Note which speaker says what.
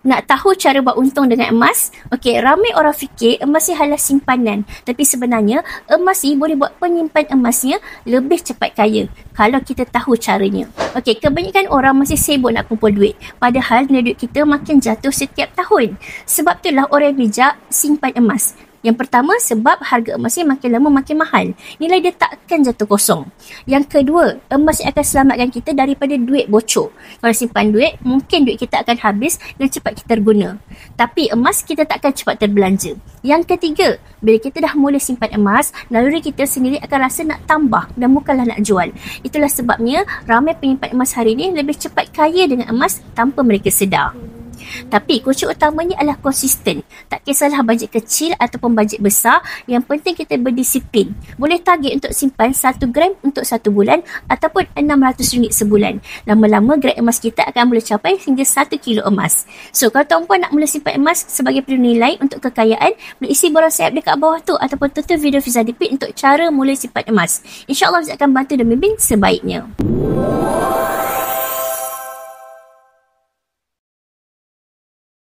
Speaker 1: Nak tahu cara buat untung dengan emas? Okey, ramai orang fikir emas ni adalah simpanan. Tapi sebenarnya, emas ni boleh buat penyimpan emasnya lebih cepat kaya kalau kita tahu caranya. Okey, kebanyakan orang masih sibuk nak kumpul duit. Padahal nilai duit kita makin jatuh setiap tahun. Sebab itulah orang yang bijak simpan emas. Yang pertama, sebab harga emas ni makin lama makin mahal. Nilai dia takkan jatuh kosong. Yang kedua, emas akan selamatkan kita daripada duit bocor. Kalau simpan duit, mungkin duit kita akan habis dan cepat kita terguna. Tapi emas kita takkan cepat terbelanja. Yang ketiga, bila kita dah mula simpan emas, naluri kita sendiri akan rasa nak tambah dan bukanlah nak jual. Itulah sebabnya ramai penyimpan emas hari ini lebih cepat kaya dengan emas tanpa mereka sedar. Tapi kunci utamanya adalah konsisten. Tak kisahlah bajet kecil ataupun bajet besar, yang penting kita berdisiplin. Boleh target untuk simpan 1 gram untuk 1 bulan ataupun RM600 sebulan. Lama-lama grade emas kita akan boleh capai hingga 1 kilo emas. So kalau tuan-puan nak mula simpan emas sebagai penilai untuk kekayaan, boleh isi borang saya dekat bawah tu ataupun tonton video Fiza Dipit untuk cara mula simpan emas. InsyaAllah saya akan bantu dan membimbing sebaiknya.